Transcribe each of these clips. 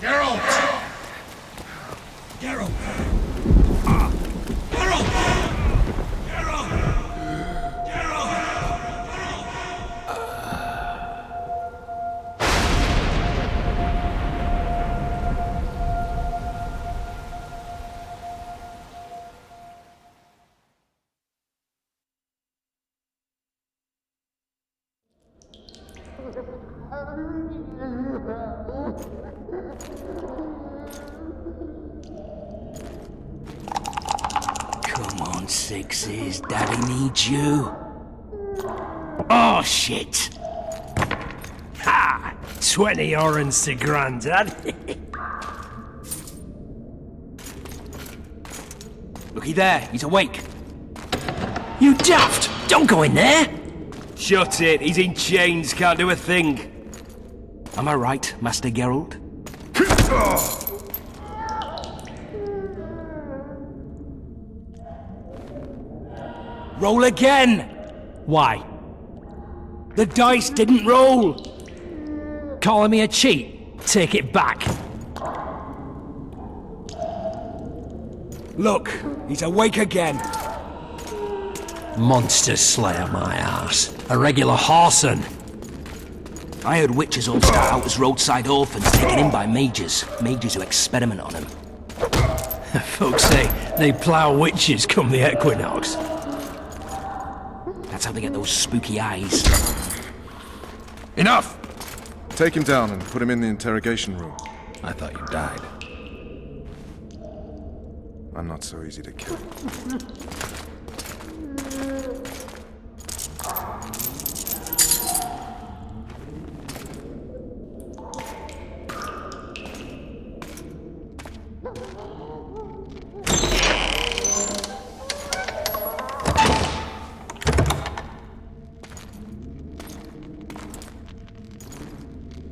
Geralt! Geralt! Geralt! Geralt! Geralt! Come on, Sixes. Daddy needs you. Oh, shit. Ha! 20 orens to Grandad. Looky there, he's awake. You daft! Don't go in there! Shut it, he's in chains, can't do a thing. Am I right, Master Geralt? Roll again! Why? The dice didn't roll! Calling me a cheat? Take it back. Look, he's awake again. Monster slayer, my ass. A regular whoreson. I heard witches all start out as roadside orphans taken in by mages. Mages who experiment on them. Folks say they plough witches come the equinox. That's how they get those spooky eyes. Enough! Take him down and put him in the interrogation room. I thought you died. I'm not so easy to kill.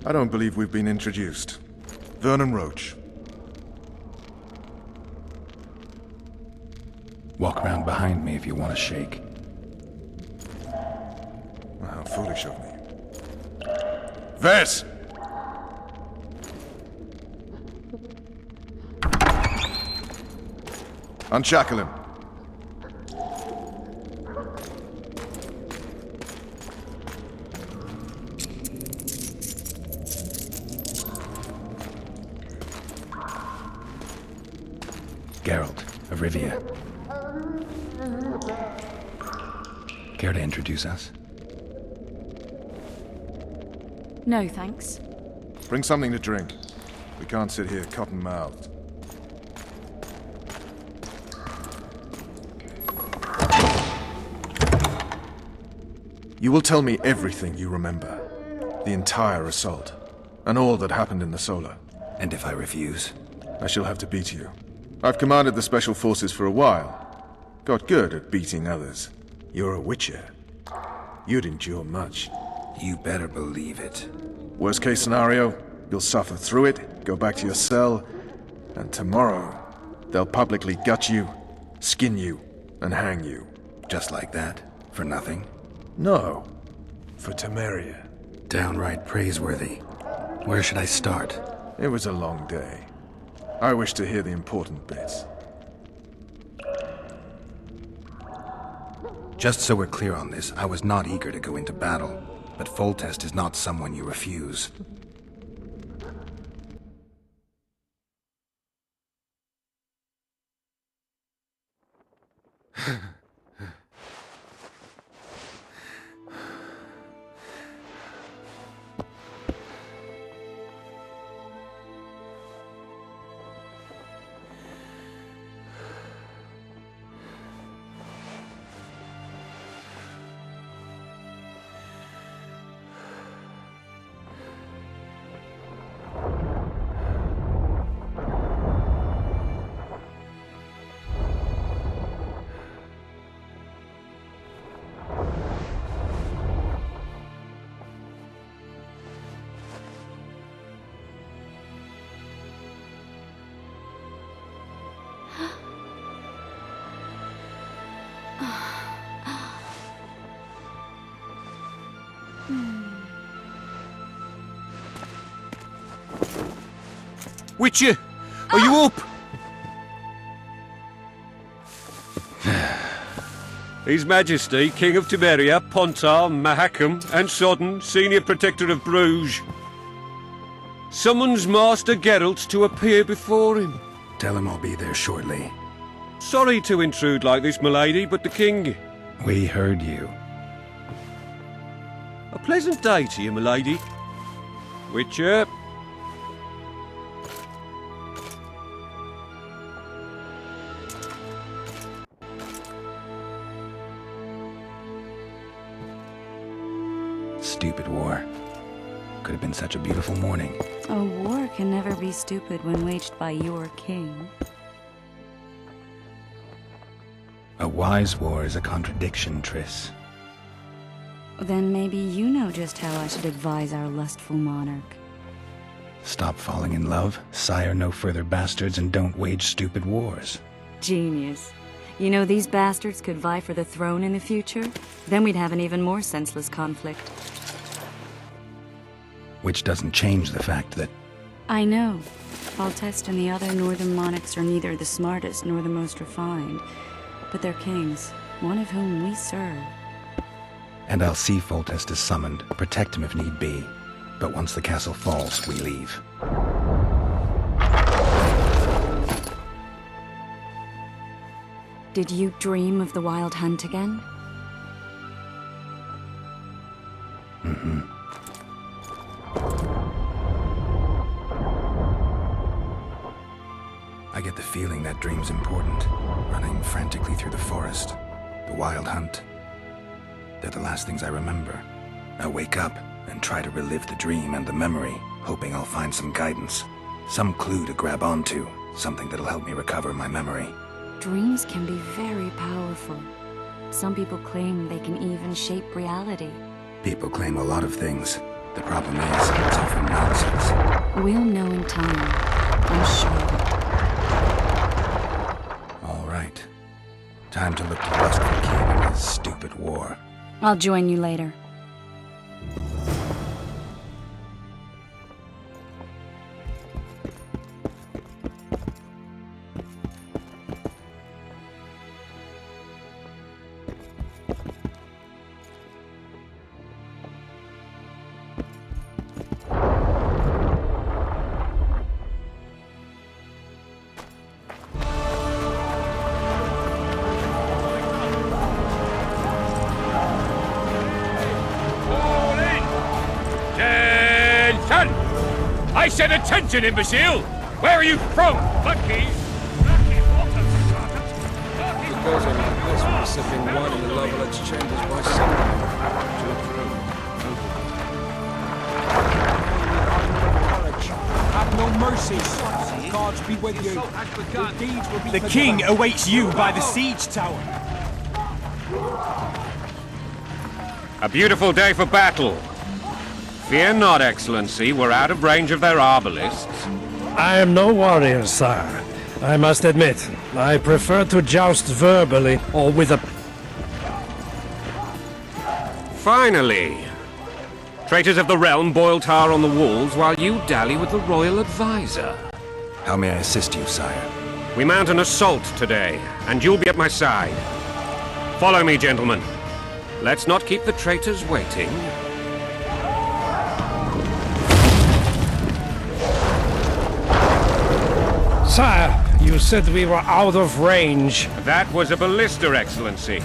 I don't believe we've been introduced. Vernon Roach. Walk around behind me if you want to shake. How foolish of me. Vess! Unshackle him. Geralt of Rivia. Care to introduce us? No, thanks. Bring something to drink. We can't sit here cotton-mouthed. You will tell me everything you remember. The entire assault. And all that happened in the Solar. And if I refuse? I shall have to beat you. I've commanded the Special Forces for a while. Got good at beating others. You're a Witcher. You'd endure much. You better believe it. Worst case scenario, you'll suffer through it, go back to your cell, and tomorrow, they'll publicly gut you, skin you, and hang you. Just like that? For nothing? No, for Temeria. Downright praiseworthy. Where should I start? It was a long day. I wish to hear the important bits. Just so we're clear on this, I was not eager to go into battle, but Foltest is not someone you refuse. Witcher, are you up? His Majesty, King of Temeria, Pontar, Mahakam, and Sodden, Senior Protector of Bruges, summons Master Geralt to appear before him. Tell him I'll be there shortly. Sorry to intrude like this, milady, but the King... We heard you. A pleasant day to you, milady. Witcher. Stupid war. Could have been such a beautiful morning. A war can never be stupid when waged by your king. A wise war is a contradiction, Triss. Then maybe you know just how I should advise our lustful monarch. Stop falling in love, sire no further bastards, and don't wage stupid wars. Genius. You know, these bastards could vie for the throne in the future? Then we'd have an even more senseless conflict. Which doesn't change the fact that... I know. Foltest and the other northern monarchs are neither the smartest nor the most refined, but they're kings, one of whom we serve. And I'll see Foltest is summoned, protect him if need be. But once the castle falls, we leave. Did you dream of the Wild Hunt again? Mm-hmm. I get the feeling that dream's important. Running frantically through the forest. The Wild Hunt. They're the last things I remember. I wake up and try to relive the dream and the memory, hoping I'll find some guidance. Some clue to grab onto. Something that'll help me recover my memory. Dreams can be very powerful. Some people claim they can even shape reality. People claim a lot of things. The problem is, it's often nonsense. We'll know in time, I'm sure. All right. Time to look to the lustful king and his stupid war. I'll join you later. I said attention, imbecile! Where are you from, monkey? It goes on like this when you're sipping wine in the Lovelet's chambers by Have no mercy. Gods be with you. Your deeds will be The king awaits you by the siege tower. A beautiful day for battle. Fear not, Excellency, we're out of range of their arbalists. I am no warrior, sire. I must admit, I prefer to joust verbally or with a... Finally! Traitors of the realm boil tar on the walls while you dally with the royal advisor. How may I assist you, sire? We mount an assault today, and you'll be at my side. Follow me, gentlemen. Let's not keep the traitors waiting. Sire, you said we were out of range. That was a ballista, Excellency.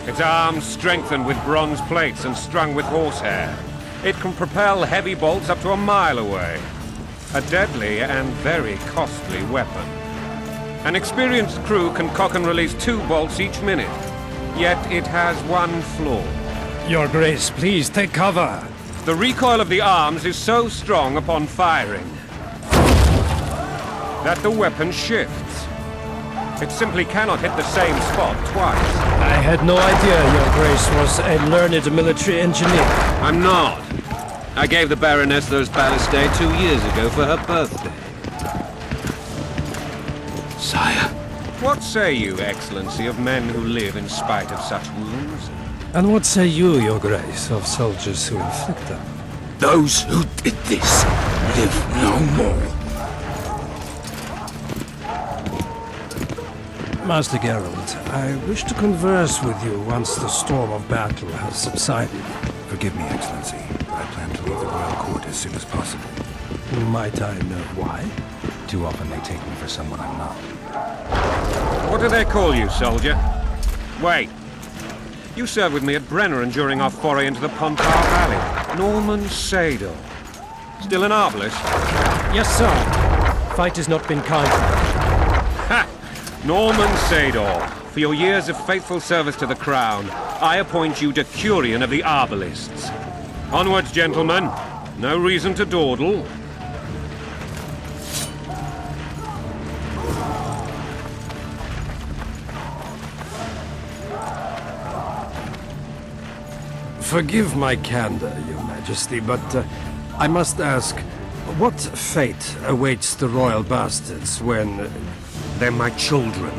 Its arms strengthened with bronze plates and strung with horsehair. It can propel heavy bolts up to a mile away. A deadly and very costly weapon. An experienced crew can cock and release 2 bolts each minute. Yet it has one flaw. Your Grace, please take cover. The recoil of the arms is so strong upon firing that the weapon shifts. It simply cannot hit the same spot twice. I had no idea Your Grace was a learned military engineer. I'm not. I gave the Baroness those ballistae 2 years ago for her birthday. Sire. What say you, Excellency, of men who live in spite of such wounds? And what say you, Your Grace, of soldiers who inflict them? Those who did this live no more. Master Geralt, I wish to converse with you once the storm of battle has subsided. Forgive me, Excellency, but I plan to leave the royal court as soon as possible. Might I know why? Too often they take me for someone I'm not. What do they call you, soldier? Wait. You served with me at Brenneran during our foray into the Pontar Valley. Norman Sador. Still an arbalist? Yes, sir. Fight has not been kind. Ha! Norman Sador. For your years of faithful service to the crown, I appoint you Decurion of the Arbalists. Onwards, gentlemen. No reason to dawdle. Forgive my candor, Your Majesty, but I must ask, what fate awaits the royal bastards when... They're my children.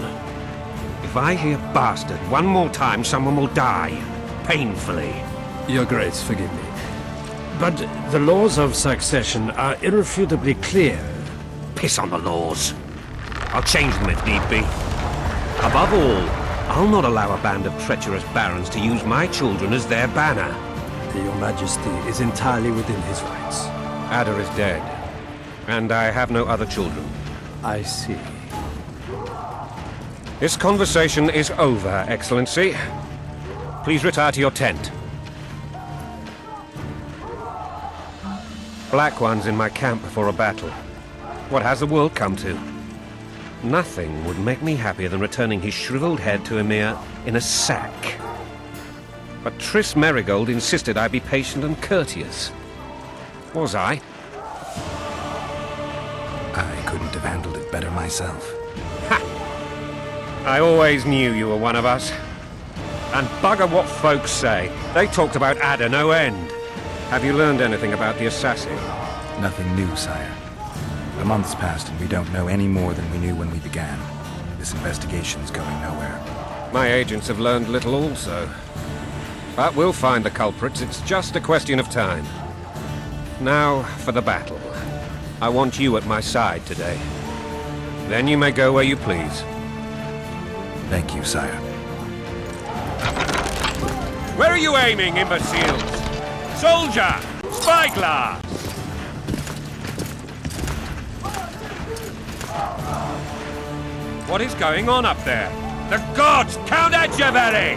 If I hear bastard one more time, someone will die. Painfully. Your Grace, forgive me. But the laws of succession are irrefutably clear. Piss on the laws. I'll change them if need be. Above all, I'll not allow a band of treacherous barons to use my children as their banner. Your Majesty is entirely within his rights. Ada is dead, and I have no other children. I see. This conversation is over, Excellency. Please retire to your tent. Black One's in my camp before a battle. What has the world come to? Nothing would make me happier than returning his shriveled head to Emir in a sack. But Triss Merigold insisted I be patient and courteous. Was I? I couldn't have handled it better myself. Ha! I always knew you were one of us. And bugger what folks say. They talked about Ada no end. Have you learned anything about the assassin? Nothing new, sire. The months passed and we don't know any more than we knew when we began. This investigation's going nowhere. My agents have learned little also. But we'll find the culprits. It's just a question of time. Now for the battle. I want you at my side today. Then you may go where you please. Thank you, sire. Where are you aiming, imbeciles? Soldier! Spyglass! What is going on up there? The gods! Count Etcheverry!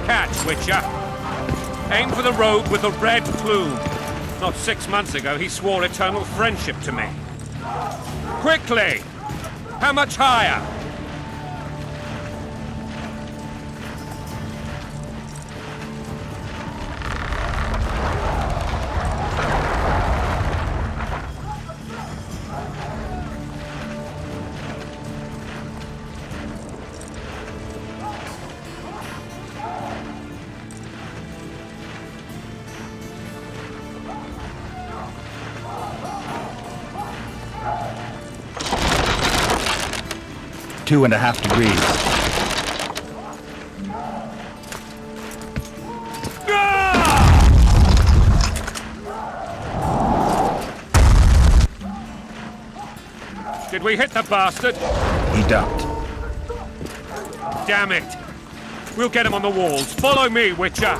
Catch, Witcher. Aim for the rogue with the red plume. Not 6 months ago, he swore eternal friendship to me. Quickly! How much higher? Two and a half degrees. Did we hit the bastard? He ducked. Damn it! We'll get him on the walls. Follow me, Witcher!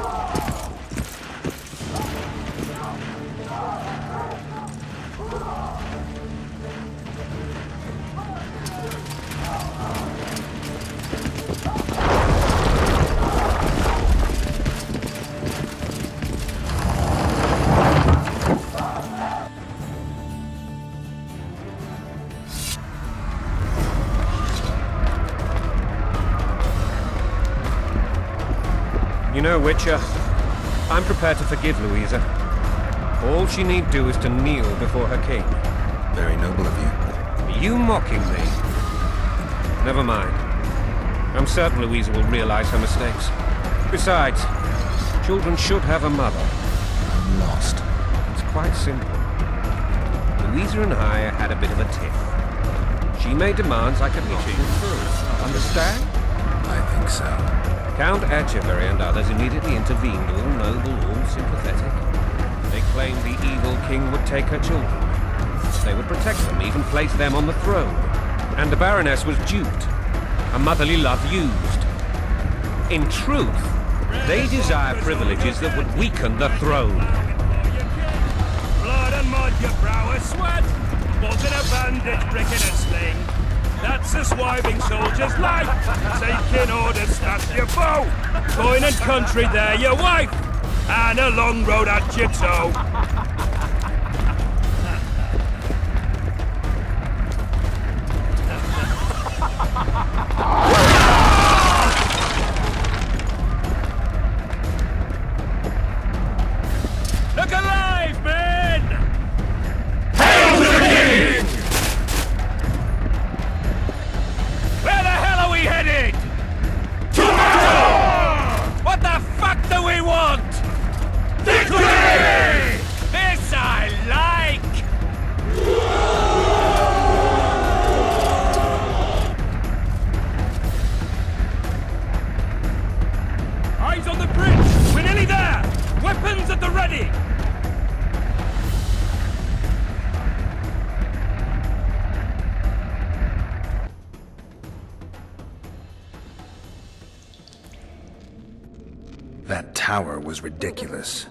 You know, Witcher, I'm prepared to forgive Louisa. All she need do is to kneel before her king. Very noble of you. Are you mocking me? Never mind. I'm certain Louisa will realize her mistakes. Besides, children should have a mother. I'm lost. It's quite simple. Louisa and I had a bit of a tiff. She made demands I could not fulfill. Understand? I think so. Count Etcheverry and others immediately intervened, all noble, all sympathetic. They claimed the evil king would take her children. They would protect them, even place them on the throne. And the Baroness was duped. a motherly love used. In truth, they desire privileges that would weaken the throne. Blood and mud, your brow is sweat. Bolt in a bandage, brick in a sling. That's a swiving soldier's life. Taking orders, snap your bow. Coin and country, there your wife. And a long road at your toe. Look alive, men! Hail to the king! Where the hell are we headed? To battle! What the fuck do we want? Victory! This I like! Eyes on the bridge! We're nearly there! Weapons at the ready! That tower was ridiculous.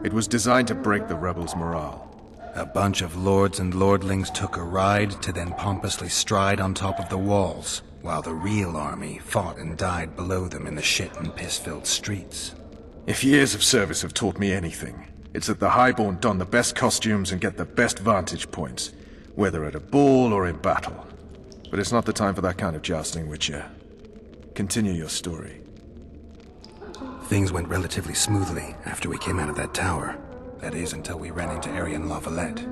It was designed to break the rebels' morale. A bunch of lords and lordlings took a ride to then pompously stride on top of the walls, while the real army fought and died below them in the shit and piss-filled streets. If years of service have taught me anything, it's that the Highborn don the best costumes and get the best vantage points, whether at a ball or in battle. But it's not the time for that kind of jousting, Witcher. Continue your story. Things went relatively smoothly after we came out of that tower. That is, until we ran into Arian La Valette.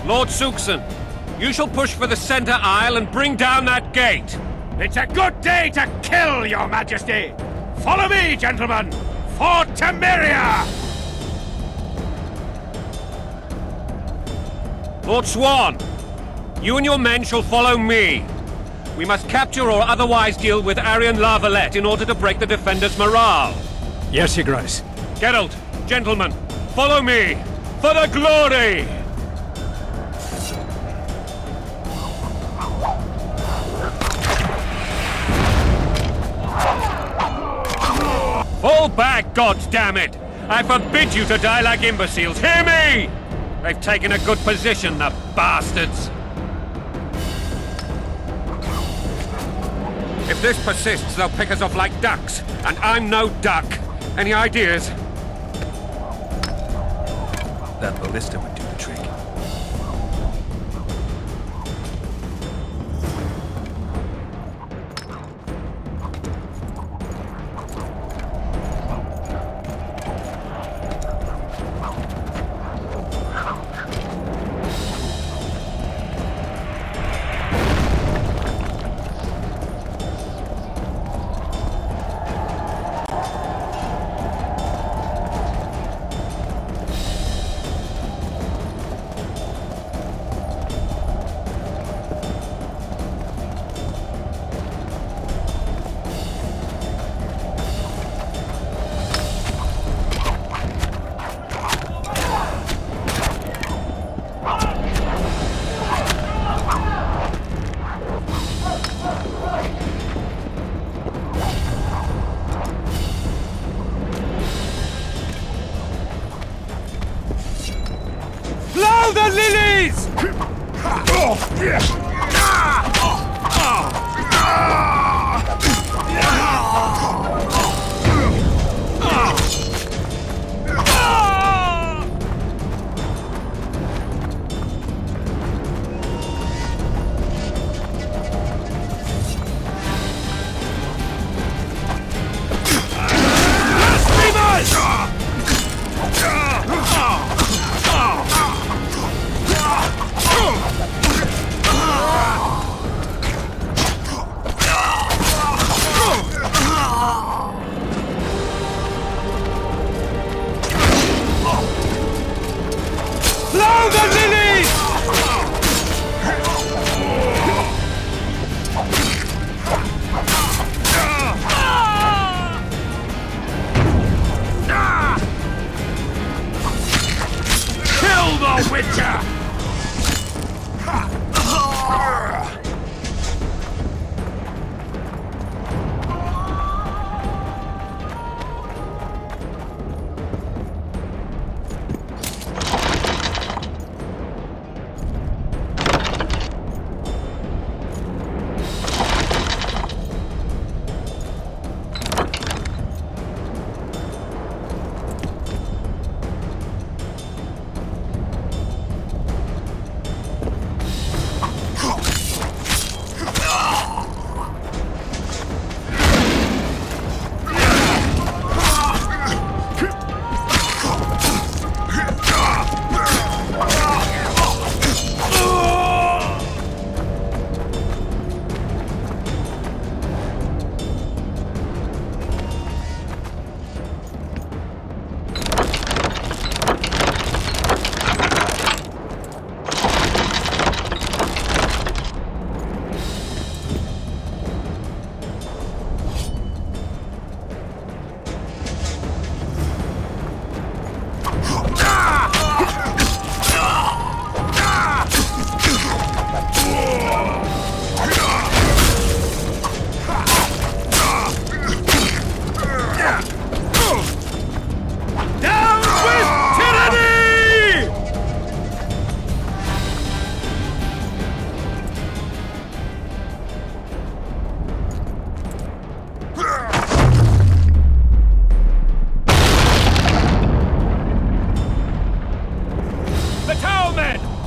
Lord Suxon, you shall push for the center aisle and bring down that gate. It's a good day to kill, your majesty! Follow me, gentlemen! For Temeria! Lord Swan, you and your men shall follow me. We must capture or otherwise deal with Arian La Valette in order to break the defenders' morale. Yes, Your Grace. Geralt, gentlemen, follow me! For the glory! Fall back, goddammit! I forbid you to die like imbeciles. Hear me! They've taken a good position, the bastards. If this persists, they'll pick us off like ducks, and I'm no duck. Any ideas? That ballista would do the trick. Blow the lilies! Blow the lilies! Kill the Witcher!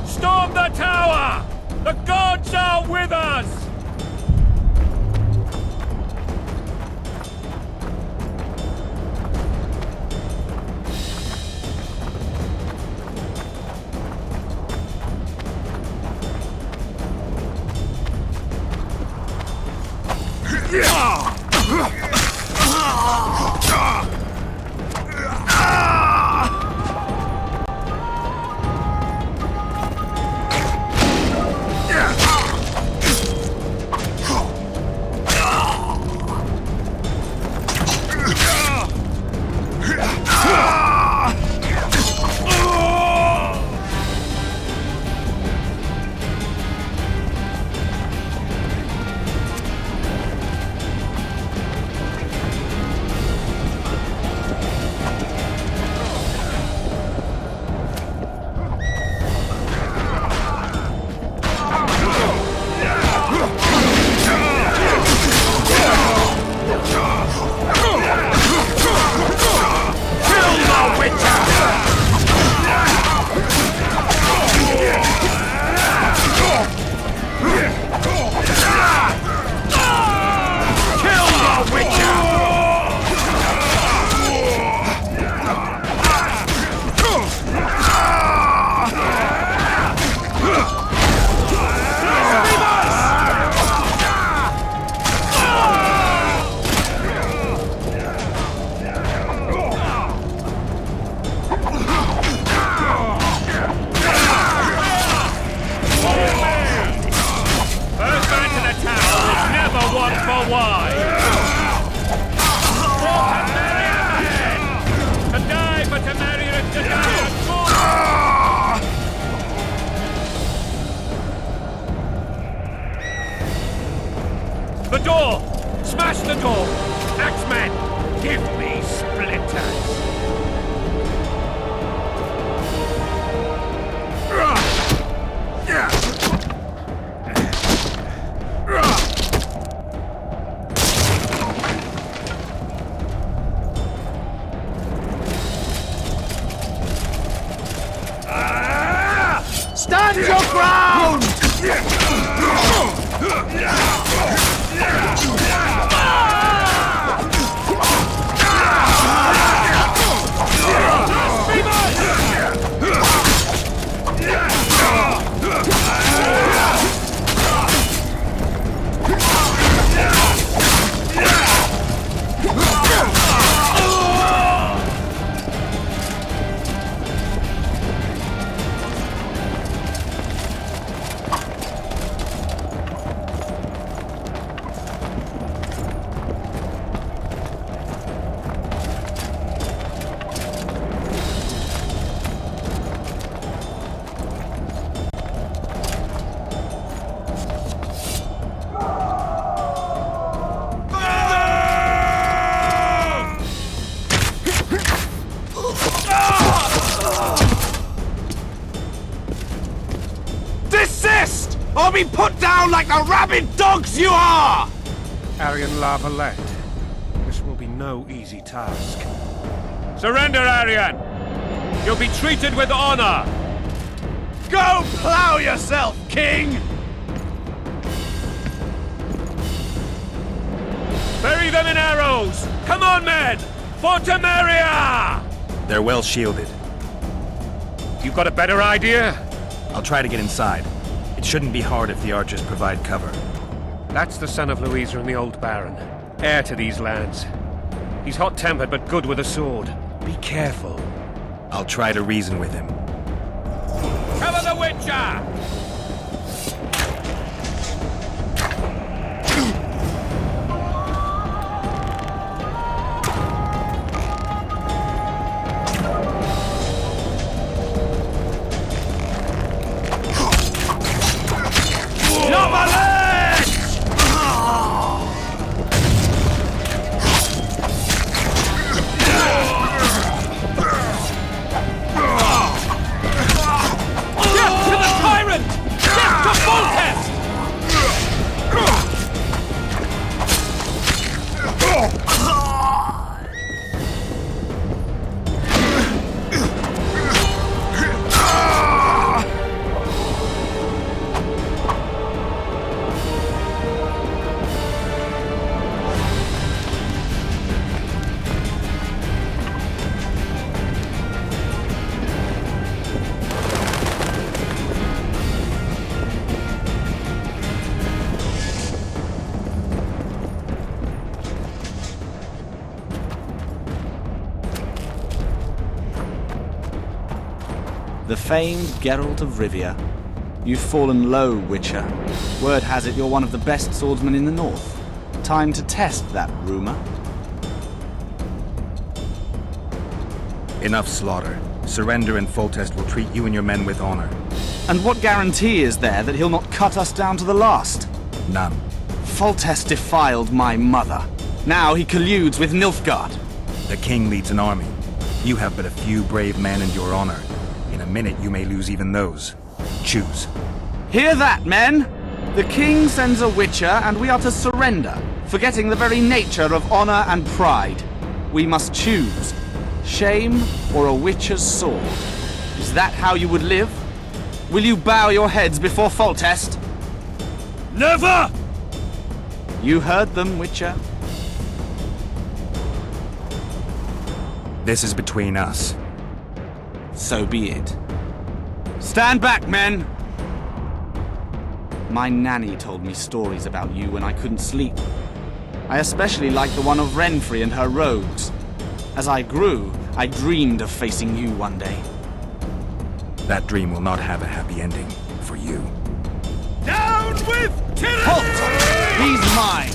Storm the tower! The gods are with us! The door! Smash the door! Axeman, give me splinters! Stand your ground! Desist! Or be put down like the rabid dogs you are! Aryan La Valette, this will be no easy task. Surrender, Aryan! You'll be treated with honor! Go plow yourself, king! Bury them in arrows! Come on, men! For Temeria! They're well shielded. You've got a better idea? I'll try to get inside. It shouldn't be hard if the archers provide cover. That's the son of Louisa and the old Baron, heir to these lands. He's hot-tempered but good with a sword. Be careful. I'll try to reason with him. Cover the Witcher! The famed Geralt of Rivia. You've fallen low, Witcher. Word has it you're one of the best swordsmen in the north. Time to test that rumor. Enough slaughter. Surrender and Foltest will treat you and your men with honor. And what guarantee is there that he'll not cut us down to the last? None. Foltest defiled my mother. Now he colludes with Nilfgaard. The king leads an army. You have but a few brave men and your honor. In a minute you may lose even those. Choose. Hear that, men! The king sends a Witcher, and we are to surrender, forgetting the very nature of honor and pride. We must choose. Shame or a Witcher's sword. Is that how you would live? Will you bow your heads before Foltest? Never! You heard them, Witcher. This is between us. So be it. Stand back, men! My nanny told me stories about you when I couldn't sleep. I especially liked the one of Renfri and her rogues. As I grew, I dreamed of facing you one day. That dream will not have a happy ending for you. Down with tyranny! Halt! He's mine!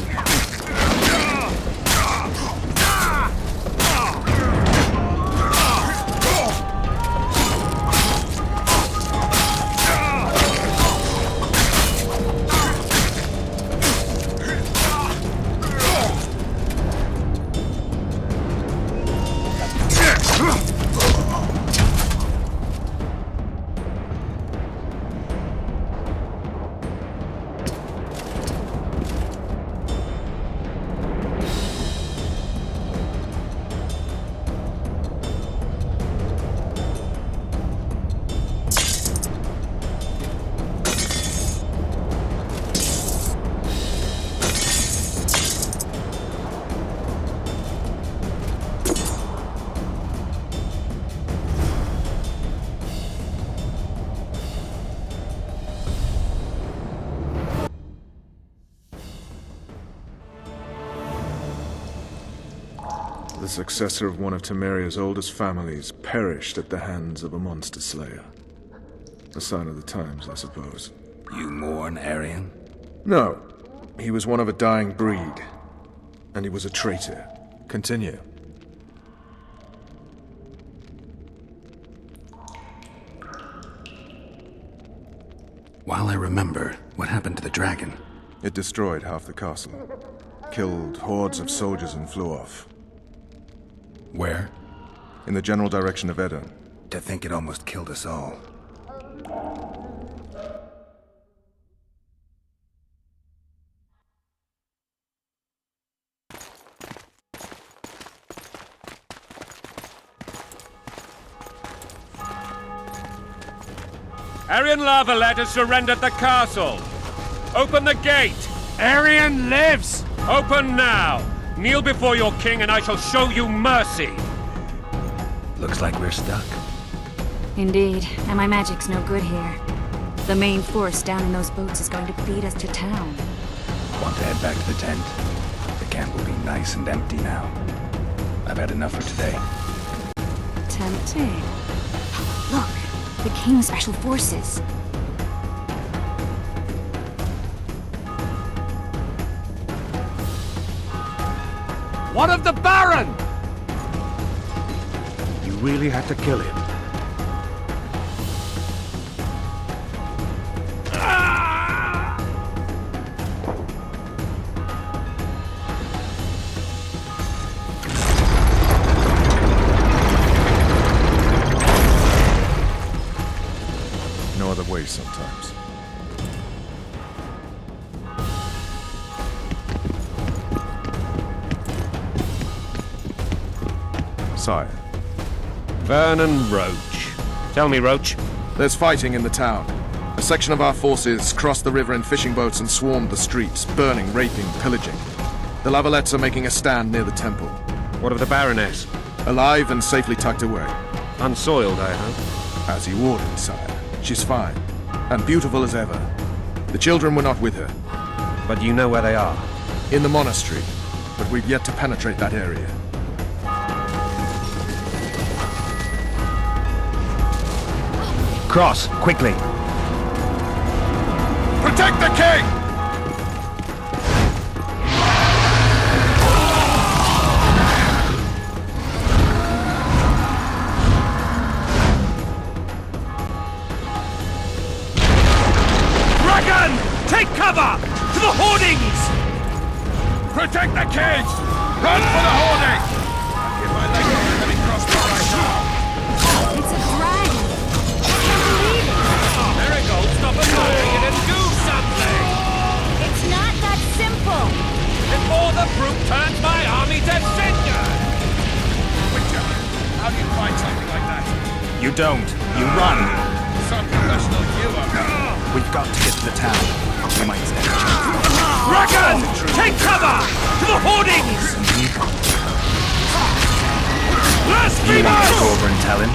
successor of one of Temeria's oldest families perished at the hands of a monster slayer. A sign of the times, I suppose. You mourn Arian? No. He was one of a dying breed. And he was a traitor. Continue. While I remember, what happened to the dragon? It destroyed half the castle. Killed hordes of soldiers and flew off. Where? In the general direction of Edon. To think it almost killed us all. Arian Lavalette has surrendered the castle. Open the gate. Arian lives! Open now. Kneel before your king and I shall show you mercy. Looks like we're stuck. Indeed, and my magic's no good here. The main force down in those boats is going to feed us to town. Want to head back to the tent? The camp will be nice and empty now. I've had enough for today. Tempting. Look, the King's Special Forces. What of the Baron? You really had to kill him. No other way sometimes. Sire. Vernon Roach. Tell me, Roach. There's fighting in the town. A section of our forces crossed the river in fishing boats and swarmed the streets, burning, raping, pillaging. The Lavalettes are making a stand near the temple. What of the Baroness? Alive and safely tucked away. Unsoiled, I hope. As you ordered, sire. She's fine. And beautiful as ever. The children were not with her. But you know where they are? In the monastery. But we've yet to penetrate that area. Cross, quickly. Protect the king! Dragon! Take cover! To the hoardings! Protect the king! Run for the hoarding! If I like a heavy crossbow right now. It's a dragon! I can't believe it! Marigold, stop admiring it and do something! It's not that simple! Before the brute turns my army to cinder! Witcher, how do you fight something like that? You don't. You run. Some professional viewer. We've got to get to the town. We might stand a chance. Dragon! Take cover! To the hoardings! You want to go over and tell him?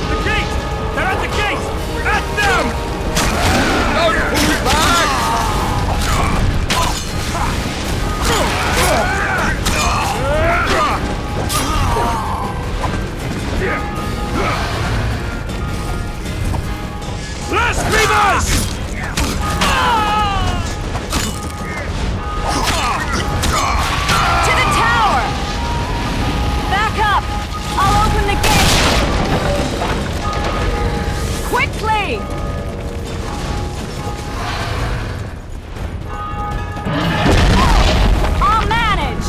The gate! They're at the gate! At them! Don't pull back! Blasphemers! To the tower! Back up! I'll open the gate! Quickly! I'll manage!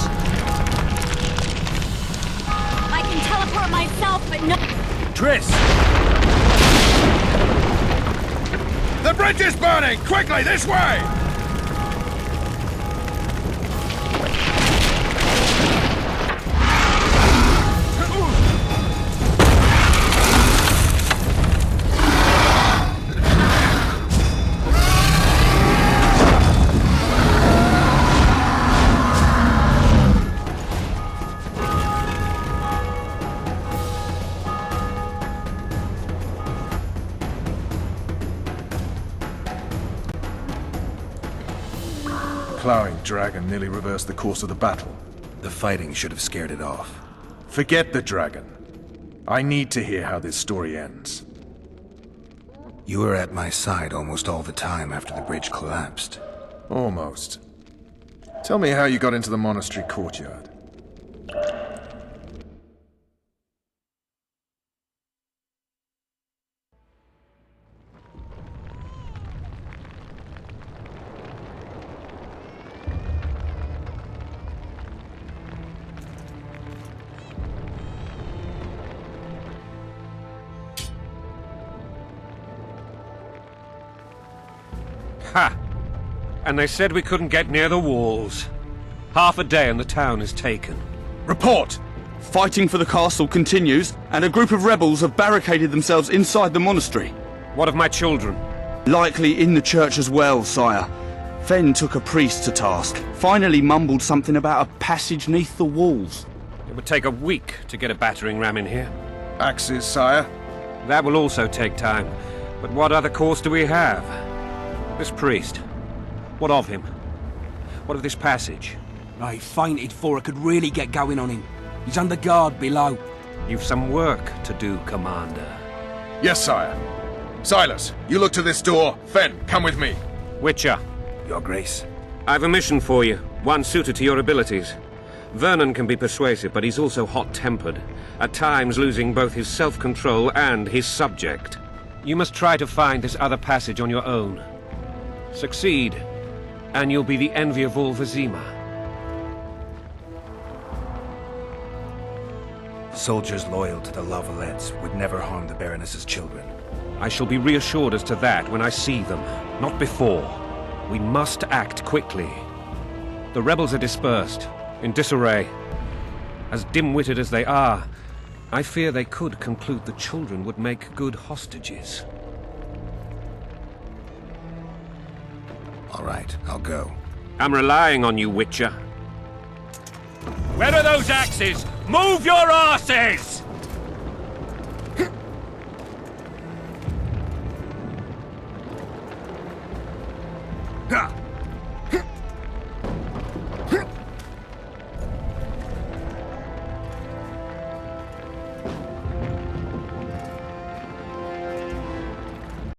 I can teleport myself, but no... Triss! The bridge is burning! Quickly, this way! ploughing dragon nearly reversed the course of the battle. The fighting should have scared it off. Forget the dragon. I need to hear how this story ends. You were at my side almost all the time after the bridge collapsed. Almost. Tell me how you got into the monastery courtyard. Ha! And they said we couldn't get near the walls. Half a day and the town is taken. Report! Fighting for the castle continues, and a group of rebels have barricaded themselves inside the monastery. What of my children? Likely in the church as well, sire. Fen took a priest to task. Finally mumbled something about a passage neath the walls. It would take a week to get a battering ram in here. Axes, sire? That will also take time. But what other course do we have? This priest. What of him? What of this passage? I fainted before I could really get going on him. He's under guard below. You've some work to do, Commander. Yes, sire. Silas, you look to this door. Fen, come with me. Witcher. Your Grace. I've a mission for you, one suited to your abilities. Vernon can be persuasive, but he's also hot-tempered, at times losing both his self-control and his subject. You must try to find this other passage on your own. Succeed, and you'll be the envy of all Vizima. Soldiers loyal to the La Valettes would never harm the Baroness's children. I shall be reassured as to that when I see them, not before. We must act quickly. The rebels are dispersed, in disarray. As dim-witted as they are, I fear they could conclude the children would make good hostages. All right, I'll go. I'm relying on you, Witcher. Where are those axes? Move your asses!